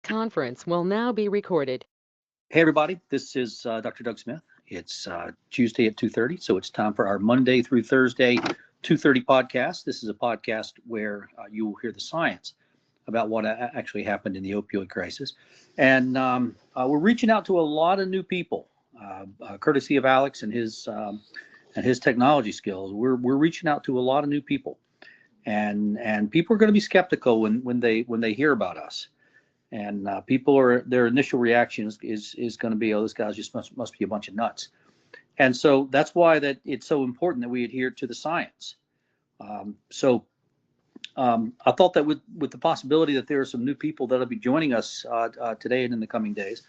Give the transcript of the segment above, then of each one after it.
conference will now be recorded. Hey, everybody, this is Dr. Doug Smith. It's Tuesday at 2:30, so it's time for our Monday through Thursday 2:30 podcast. This is a podcast where you will hear the science about what actually happened in the opioid crisis. And we're reaching out to a lot of new people, courtesy of Alex and his technology skills. We're reaching out to a lot of new people, and people are going to be skeptical when they hear about us. And their initial reaction is going to be, oh, this guy just must be a bunch of nuts. And so that's why that it's so important that we adhere to the science. I thought that with the possibility that there are some new people that'll be joining us today and in the coming days,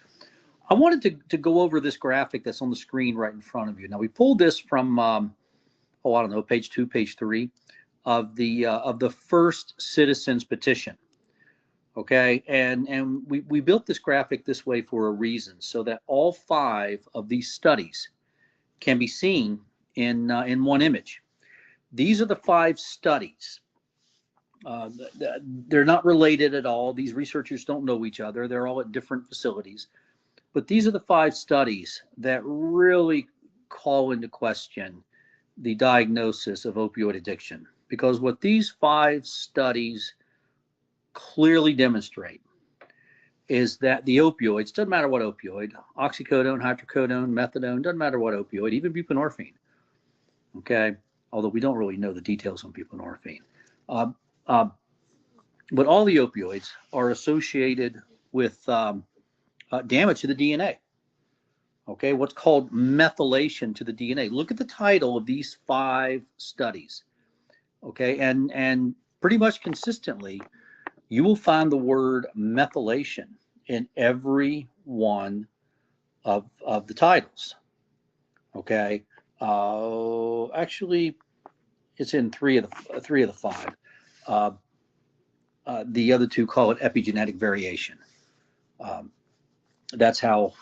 I wanted to go over this graphic that's on the screen right in front of you. Now, we pulled this from, I don't know, page 2, page 3 of the first citizens petition. Okay, and we built this graphic this way for a reason, so that all 5 of these studies can be seen in one image. These are the 5 studies. They're not related at all. These researchers don't know each other. They're all at different facilities. But these are the 5 studies that really call into question the diagnosis of opioid addiction. Because what these 5 studies clearly demonstrate is that the opioids, doesn't matter what opioid, oxycodone, hydrocodone, methadone, doesn't matter what opioid, even buprenorphine, okay, although we don't really know the details on buprenorphine. But all the opioids are associated with damage to the DNA, okay, what's called methylation to the DNA. Look at the title of these 5 studies, okay, and pretty much consistently, you will find the word methylation in every one of the titles. Okay, actually, it's in 3 of the 5. The other 2 call it epigenetic variation. That's how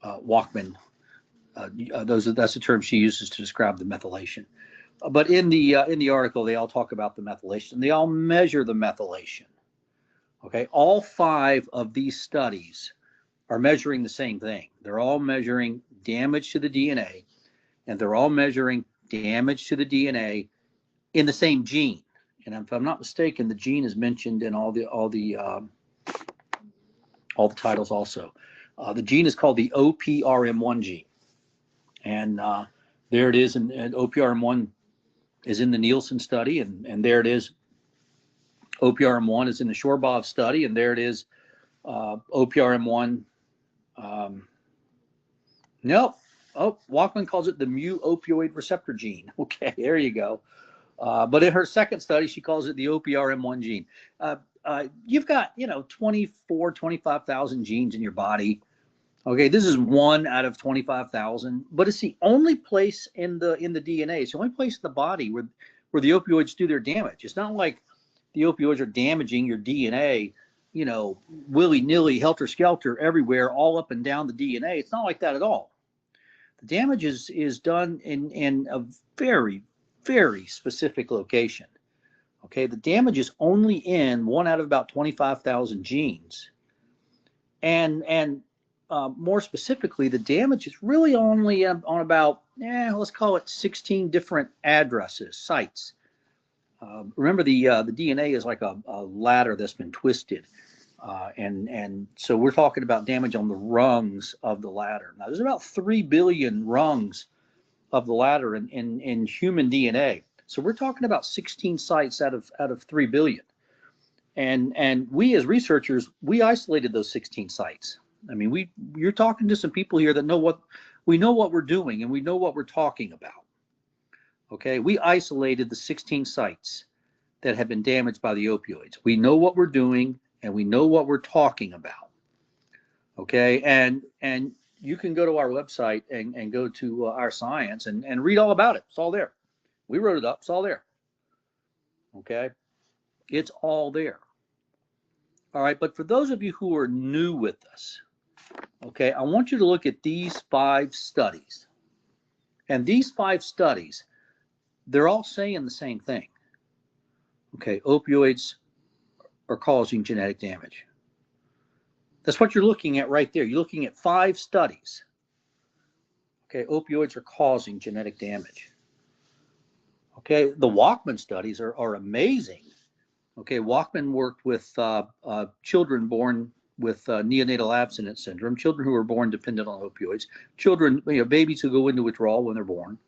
Walkman. That's the term she uses to describe the methylation. But in the article, they all talk about the methylation. They all measure the methylation. Okay, all 5 of these studies are measuring the same thing. They're all measuring damage to the DNA, and they're all measuring damage to the DNA in the same gene. And if I'm not mistaken, the gene is mentioned in all the titles also. The gene is called the OPRM1 gene, and there it is. And OPRM1 is in the Nielsen study, and there it is. OPRM1 is in the Shorbov study, and there it is. OPRM1. Walkman calls it the mu opioid receptor gene. Okay, there you go. But in her second study, she calls it the OPRM1 gene. You've got 25,000 genes in your body. Okay, this is 1 out of 25,000, but it's the only place in the DNA. It's the only place in the body where the opioids do their damage. It's not like the opioids are damaging your DNA, willy-nilly, helter-skelter everywhere, all up and down the DNA. It's not like that at all. The damage is done in a very, very specific location. Okay, the damage is only in 1 out of about 25,000 genes, and more specifically, the damage is really only on about, let's call it 16 different addresses, sites. Remember, the DNA is like a ladder that's been twisted, and so we're talking about damage on the rungs of the ladder. Now, there's about 3 billion rungs of the ladder in human DNA. So we're talking about 16 sites out of 3 billion. And we as researchers, we isolated those 16 sites. I mean, you're talking to some people here that know what we're doing, and we know what we're talking about. Okay, we isolated the 16 sites that have been damaged by the opioids. We know what we're doing, and we know what we're talking about. Okay, and you can go to our website and go to our science and read all about it. It's all there. We wrote it up. It's all there. Okay, it's all there. All right, but for those of you who are new with us, okay, I want you to look at these 5 studies. And these 5 studies, they're all saying the same thing. Okay, opioids are causing genetic damage. That's what you're looking at right there. You're looking at 5 studies. Okay, opioids are causing genetic damage. Okay, the Walkman studies are amazing. Okay, Walkman worked with children born with neonatal abstinence syndrome, children who were born dependent on opioids, children, babies who go into withdrawal when they're born.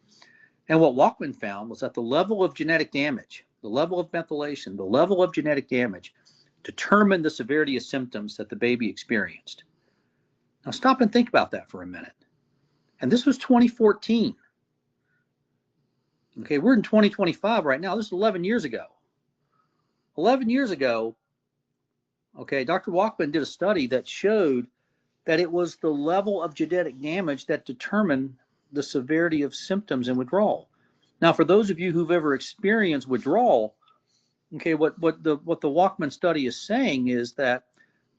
And what Walkman found was that the level of genetic damage, the level of methylation, the level of genetic damage determined the severity of symptoms that the baby experienced. Now stop and think about that for a minute. And this was 2014. Okay, we're in 2025 right now. This is 11 years ago. 11 years ago, okay, Dr. Walkman did a study that showed that it was the level of genetic damage that determined the severity of symptoms in withdrawal. Now, for those of you who've ever experienced withdrawal, okay, what the Walkman study is saying is that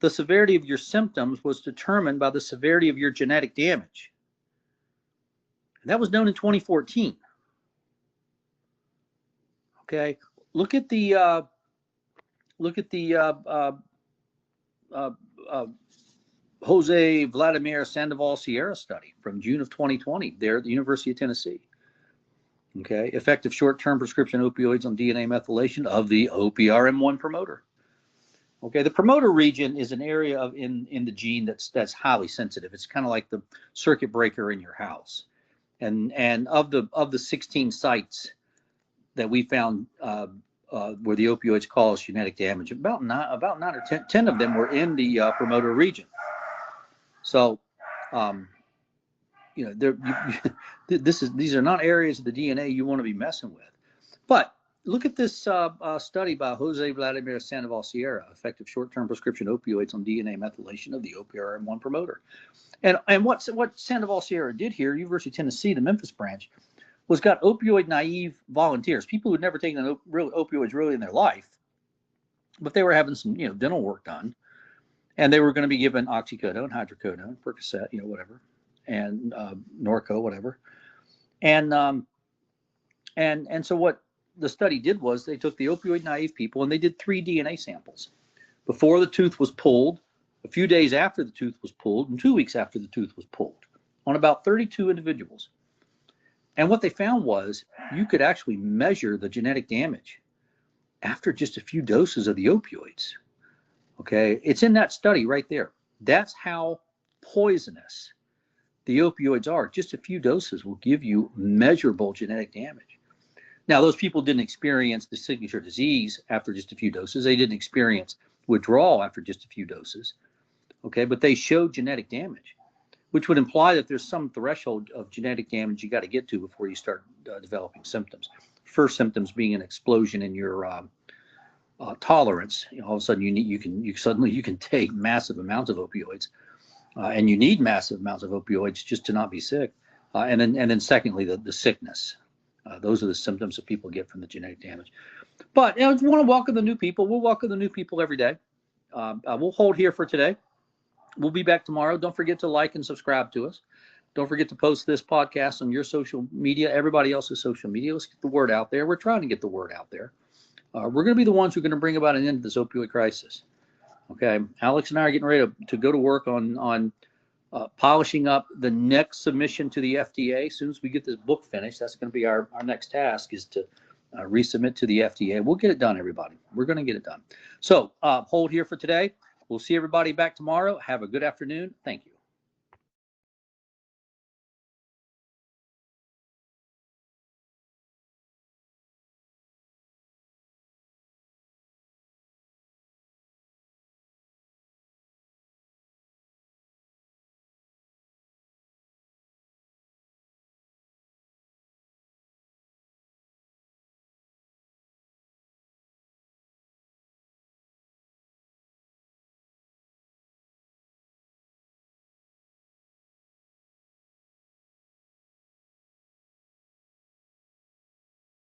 the severity of your symptoms was determined by the severity of your genetic damage. And that was known in 2014. Okay, look at the Jose Vladimir Sandoval Sierra study from June of 2020 there at the University of Tennessee. Okay, effective short-term prescription opioids on DNA methylation of the OPRM1 promoter. Okay, the promoter region is an area in the gene that's highly sensitive. It's kind of like the circuit breaker in your house. And of the 16 sites that we found where the opioids cause genetic damage, about 9 or 10 of them were in the promoter region. So, these are not areas of the DNA you want to be messing with. But look at this study by Jose Vladimir Sandoval Sierra, effective short-term prescription opioids on DNA methylation of the OPRM1 promoter. And what Sandoval Sierra did here, University of Tennessee, the Memphis branch, was got opioid naive volunteers, people who'd never taken opioids really in their life, but they were having some dental work done, and they were going to be given oxycodone, hydrocodone, Percocet, whatever, and Norco, whatever, and so what the study did was they took the opioid naive people and they did 3 DNA samples before the tooth was pulled, a few days after the tooth was pulled, and 2 weeks after the tooth was pulled, on about 32 individuals. And what they found was you could actually measure the genetic damage after just a few doses of the opioids. Okay, it's in that study right there. That's how poisonous the opioids are. Just a few doses will give you measurable genetic damage. Now, those people didn't experience the signature disease after just a few doses. They didn't experience withdrawal after just a few doses. Okay, but they showed genetic damage, which would imply that there's some threshold of genetic damage you got to get to before you start developing symptoms. First symptoms being an explosion in your tolerance. All of a sudden you can take massive amounts of opioids, and you need massive amounts of opioids just to not be sick. And then secondly, the sickness. Those are the symptoms that people get from the genetic damage. But if you want to welcome the new people, we'll welcome the new people every day. We'll hold here for today. We'll be back tomorrow. Don't forget to like and subscribe to us. Don't forget to post this podcast on your social media, everybody else's social media. Let's get the word out there. We're trying to get the word out there. We're going to be the ones who are going to bring about an end to this opioid crisis. Okay, Alex and I are getting ready to go to work on polishing up the next submission to the FDA. As soon as we get this book finished, that's going to be our next task, is to resubmit to the FDA. We'll get it done, everybody. We're going to get it done. So hold here for today. We'll see everybody back tomorrow. Have a good afternoon. Thank you.